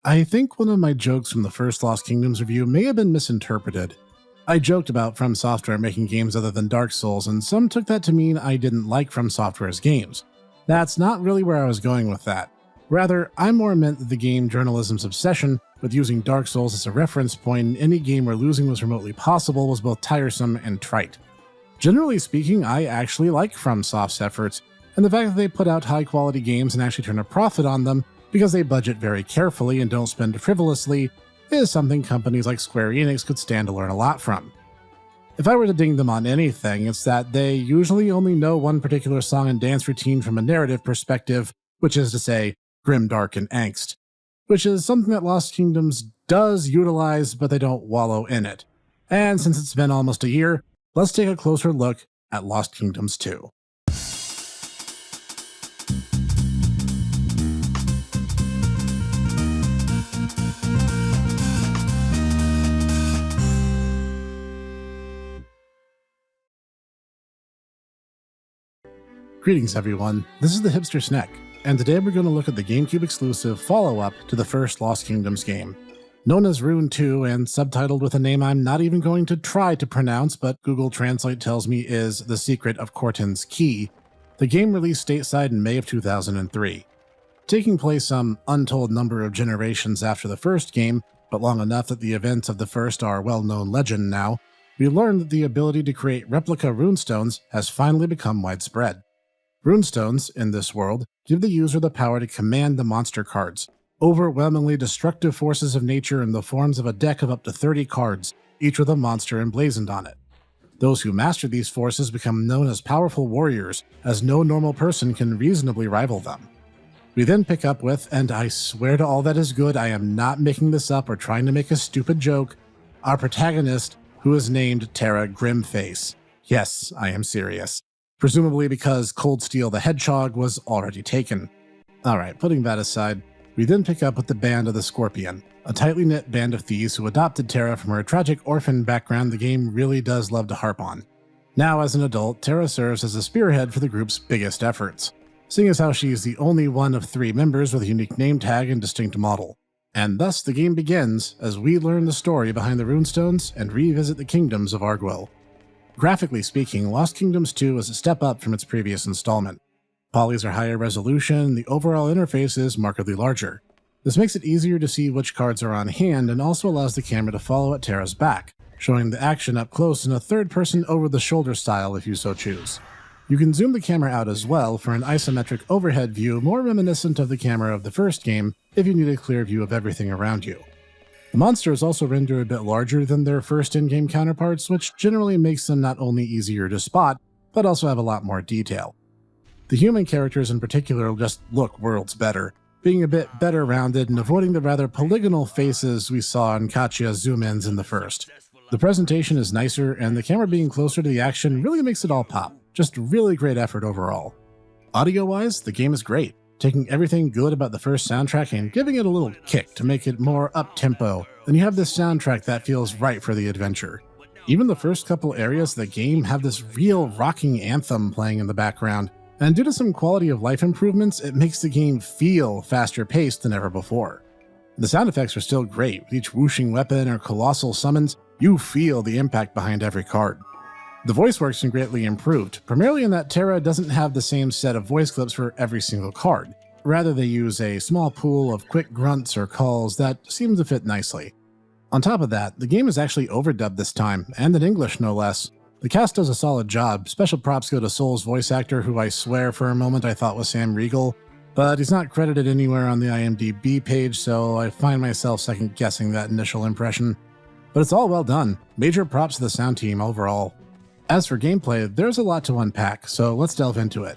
I think one of my jokes from the first Lost Kingdoms review may have been misinterpreted. I joked about From Software making games other than Dark Souls, and some took that to mean I didn't like From Software's games. That's not really where I was going with that. Rather, I more meant that the game journalism's obsession with using Dark Souls as a reference point in any game where losing was remotely possible was both tiresome and trite. Generally speaking, I actually like FromSoft's efforts, and the fact that they put out high-quality games and actually turn a profit on them because they budget very carefully and don't spend frivolously is something companies like Square Enix could stand to learn a lot from. If I were to ding them on anything, it's that they usually only know one particular song and dance routine from a narrative perspective, which is to say, grim, dark, and angst, which is something that Lost Kingdoms does utilize, but they don't wallow in it. And since it's been almost a year, let's take a closer look at Lost Kingdoms 2. Greetings everyone, this is the Hipster Snek, and today we're going to look at the GameCube exclusive follow-up to the first Lost Kingdoms game. Known as Rune 2 and subtitled with a name I'm not even going to try to pronounce but Google Translate tells me is The Secret of Cortin's Key, the game released stateside in May of 2003. Taking place some untold number of generations after the first game, but long enough that the events of the first are well-known legend now, we learn that the ability to create replica runestones has finally become widespread. Runestones, in this world, give the user the power to command the monster cards, overwhelmingly destructive forces of nature in the forms of a deck of up to 30 cards, each with a monster emblazoned on it. Those who master these forces become known as powerful warriors, as no normal person can reasonably rival them. We then pick up with, and I swear to all that is good, I am not making this up or trying to make a stupid joke, our protagonist, who is named Terra Grimface. Yes, I am serious. Presumably because Cold Steel the Hedgehog was already taken. Alright, putting that aside, we then pick up with the Band of the Scorpion, a tightly knit band of thieves who adopted Terra from her tragic orphan background the game really does love to harp on. Now as an adult, Terra serves as a spearhead for the group's biggest efforts, seeing as how she is the only one of 3 members with a unique name tag and distinct model. And thus the game begins as we learn the story behind the runestones and revisit the kingdoms of Arguil. Graphically speaking, Lost Kingdoms 2 is a step up from its previous installment. Polys are higher resolution, the overall interface is markedly larger. This makes it easier to see which cards are on hand and also allows the camera to follow at Terra's back, showing the action up close in a third-person over-the-shoulder style if you so choose. You can zoom the camera out as well for an isometric overhead view more reminiscent of the camera of the first game if you need a clear view of everything around you. The monsters also render a bit larger than their first in-game counterparts, which generally makes them not only easier to spot, but also have a lot more detail. The human characters in particular just look worlds better, being a bit better rounded and avoiding the rather polygonal faces we saw in Katya zoom-ins in the first. The presentation is nicer, and the camera being closer to the action really makes it all pop. Just really great effort overall. Audio-wise, the game is great, taking everything good about the first soundtrack and giving it a little kick to make it more up-tempo, and you have this soundtrack that feels right for the adventure. Even the first couple areas of the game have this real rocking anthem playing in the background, and due to some quality of life improvements, it makes the game feel faster paced than ever before. The sound effects are still great, with each whooshing weapon or colossal summons, you feel the impact behind every card. The voice work's been greatly improved, primarily in that Terra doesn't have the same set of voice clips for every single card. Rather, they use a small pool of quick grunts or calls that seem to fit nicely. On top of that, the game is actually overdubbed this time, and in English no less. The cast does a solid job. Special props go to Soul's voice actor, who I swear for a moment I thought was Sam Riegel, but he's not credited anywhere on the IMDb page, so I find myself second-guessing that initial impression. But it's all well done. Major props to the sound team overall. As for gameplay, there's a lot to unpack, so let's delve into it.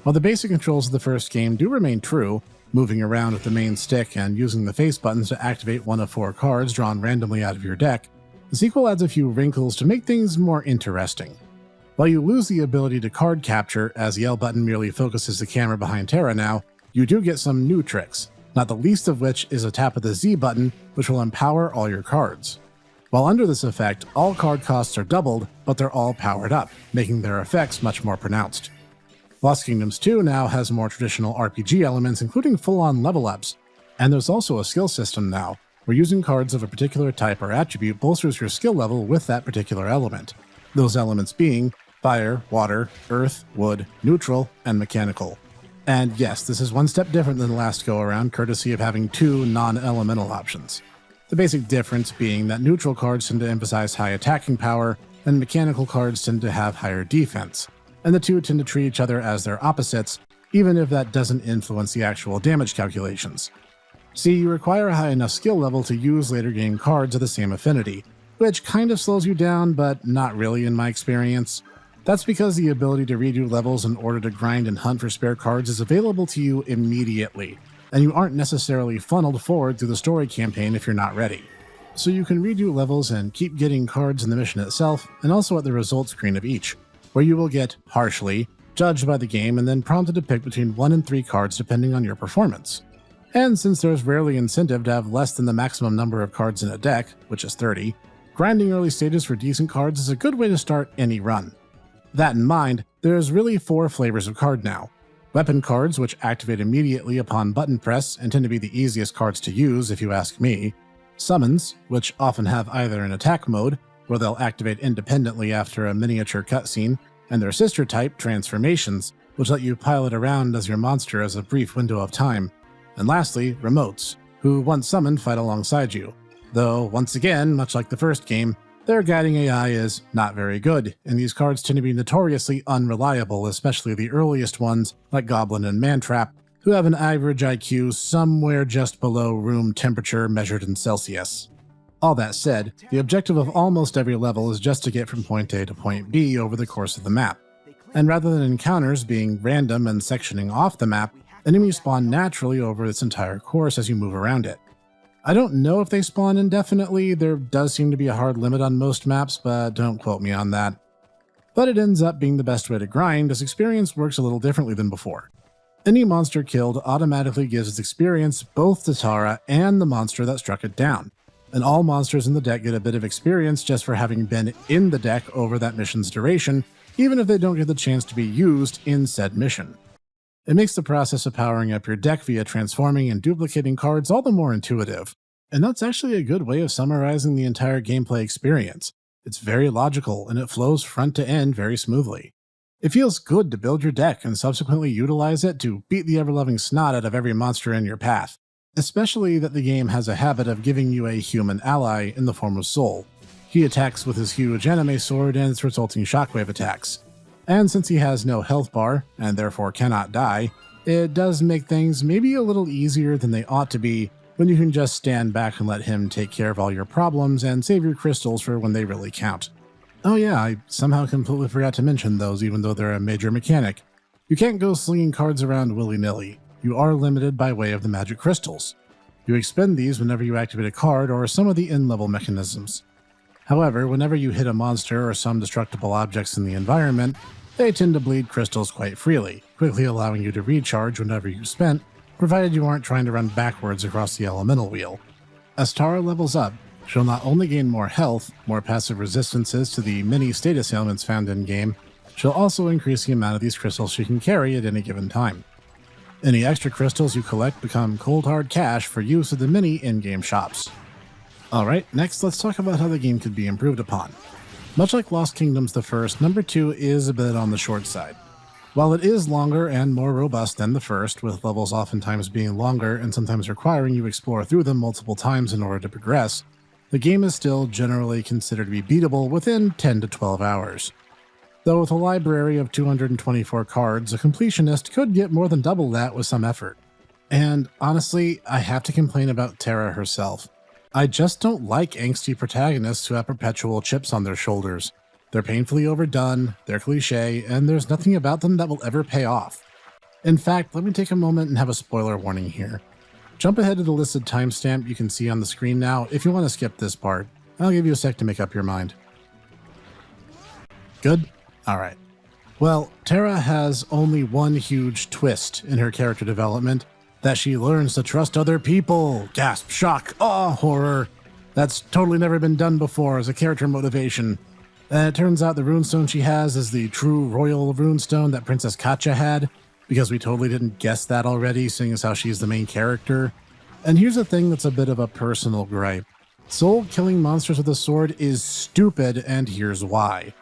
While the basic controls of the first game do remain true, moving around with the main stick and using the face buttons to activate one of 4 cards drawn randomly out of your deck, the sequel adds a few wrinkles to make things more interesting. While you lose the ability to card capture, as the L button merely focuses the camera behind Terra now, you do get some new tricks, not the least of which is a tap of the Z button, which will empower all your cards. While under this effect, all card costs are doubled, but they're all powered up, making their effects much more pronounced. Lost Kingdoms 2 now has more traditional RPG elements, including full-on level-ups, And there's also a skill system now, where using cards of a particular type or attribute bolsters your skill level with that particular element. Those elements being fire, water, earth, wood, neutral, and mechanical. And yes, this is one step different than the last go-around, courtesy of having 2 non-elemental options. The basic difference being that neutral cards tend to emphasize high attacking power, and mechanical cards tend to have higher defense, and the two tend to treat each other as their opposites, even if that doesn't influence the actual damage calculations. See, you require a high enough skill level to use later game cards of the same affinity, which kind of slows you down, but not really in my experience. That's because the ability to redo levels in order to grind and hunt for spare cards is available to you immediately, and you aren't necessarily funneled forward through the story campaign if you're not ready. So you can redo levels and keep getting cards in the mission itself, and also at the results screen of each, where you will get, harshly, judged by the game and then prompted to pick between 1 and 3 cards depending on your performance. And since there's rarely incentive to have less than the maximum number of cards in a deck, which is 30, grinding early stages for decent cards is a good way to start any run. That in mind, there's really 4 flavors of card now. Weapon cards, which activate immediately upon button press and tend to be the easiest cards to use if you ask me. Summons, which often have either an attack mode, where they'll activate independently after a miniature cutscene, and their sister type, transformations, which let you pilot around as your monster as a brief window of time. And lastly, remotes, who once summoned fight alongside you. Though, once again, much like the first game, their guiding AI is not very good, and these cards tend to be notoriously unreliable, especially the earliest ones like Goblin and Mantrap, who have an average IQ somewhere just below room temperature measured in Celsius. All that said, the objective of almost every level is just to get from point A to point B over the course of the map. And rather than encounters being random and sectioning off the map, enemies spawn naturally over its entire course as you move around it. I don't know if they spawn indefinitely, there does seem to be a hard limit on most maps, but don't quote me on that. But it ends up being the best way to grind, as experience works a little differently than before. Any monster killed automatically gives its experience both to Tara and the monster that struck it down, and all monsters in the deck get a bit of experience just for having been in the deck over that mission's duration, even if they don't get the chance to be used in said mission. It makes the process of powering up your deck via transforming and duplicating cards all the more intuitive, and that's actually a good way of summarizing the entire gameplay experience. It's very logical, and it flows front to end very smoothly. It feels good to build your deck and subsequently utilize it to beat the ever-loving snot out of every monster in your path, especially that the game has a habit of giving you a human ally in the form of Soul. He attacks with his huge anime sword and its resulting shockwave attacks. And since he has no health bar, and therefore cannot die, it does make things maybe a little easier than they ought to be when you can just stand back and let him take care of all your problems and save your crystals for when they really count. Oh yeah, I somehow completely forgot to mention those even though they're a major mechanic. You can't go slinging cards around willy-nilly. You are limited by way of the magic crystals. You expend these whenever you activate a card or some of the in-level mechanisms. However, whenever you hit a monster or some destructible objects in the environment, they tend to bleed crystals quite freely, quickly allowing you to recharge whenever you spent, provided you aren't trying to run backwards across the elemental wheel. As Tara levels up, she'll not only gain more health, more passive resistances to the many status ailments found in-game, she'll also increase the amount of these crystals she can carry at any given time. Any extra crystals you collect become cold hard cash for use at the many in-game shops. Alright, next let's talk about how the game could be improved upon. Much like Lost Kingdoms the first, number 2 is a bit on the short side. While it is longer and more robust than the first, with levels oftentimes being longer and sometimes requiring you explore through them multiple times in order to progress, the game is still generally considered to be beatable within 10 to 12 hours. Though with a library of 224 cards, a completionist could get more than double that with some effort. And honestly, I have to complain about Tara herself. I just don't like angsty protagonists who have perpetual chips on their shoulders. They're painfully overdone, they're cliché, and there's nothing about them that will ever pay off. In fact, let me take a moment and have a spoiler warning here. Jump ahead to the listed timestamp you can see on the screen now if you want to skip this part. I'll give you a sec to make up your mind. Good? Alright. Well, Tara has only one huge twist in her character development, that she learns to trust other people. Gasp, shock, awe, horror. That's totally never been done before as a character motivation. And it turns out the runestone she has is the true royal runestone that Princess Katja had, because we totally didn't guess that already, seeing as how she's the main character. And here's a thing that's a bit of a personal gripe. Soul-killing monsters with a sword is stupid, and here's why.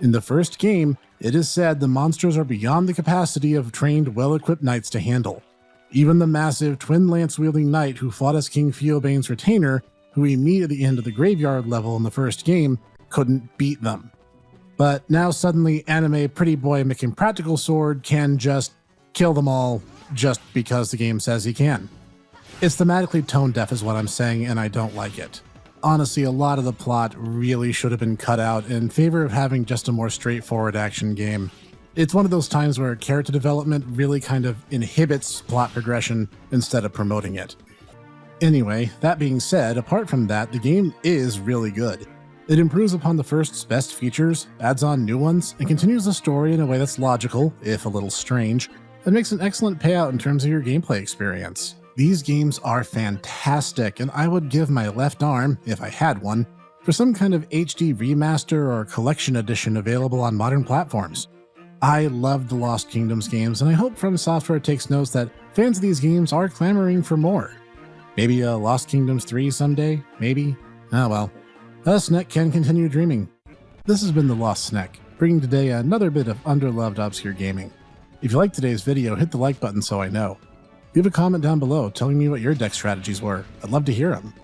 In the first game, it is said the monsters are beyond the capacity of trained, well-equipped knights to handle. Even the massive twin lance-wielding knight who fought as King Fiobane's retainer, who we meet at the end of the graveyard level in the first game, couldn't beat them. But now suddenly anime pretty boy making practical sword can just kill them all just because the game says he can. It's thematically tone deaf is what I'm saying, and I don't like it. Honestly, a lot of the plot really should have been cut out in favor of having just a more straightforward action game. It's one of those times where character development really kind of inhibits plot progression instead of promoting it. Anyway, that being said, apart from that, the game is really good. It improves upon the first's best features, adds on new ones, and continues the story in a way that's logical, if a little strange, and makes an excellent payout in terms of your gameplay experience. These games are fantastic, and I would give my left arm, if I had one, for some kind of HD remaster or collection edition available on modern platforms. I love the Lost Kingdoms games, and I hope FromSoft takes notes that fans of these games are clamoring for more. Maybe a Lost Kingdoms 3 someday? Maybe? Oh well. Us Snek can continue dreaming. This has been the Lost Snek, bringing today another bit of underloved obscure gaming. If you liked today's video, hit the like button so I know. Leave a comment down below telling me what your deck strategies were. I'd love to hear them.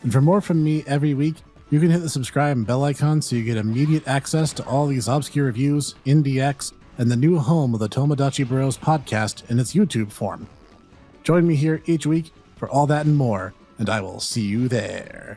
And for more from me every week, you can hit the subscribe and bell icon so you get immediate access to all these obscure reviews, IndieX, and the new home of the Tomodachi Bros podcast in its YouTube form. Join me here each week for all that and more, and I will see you there.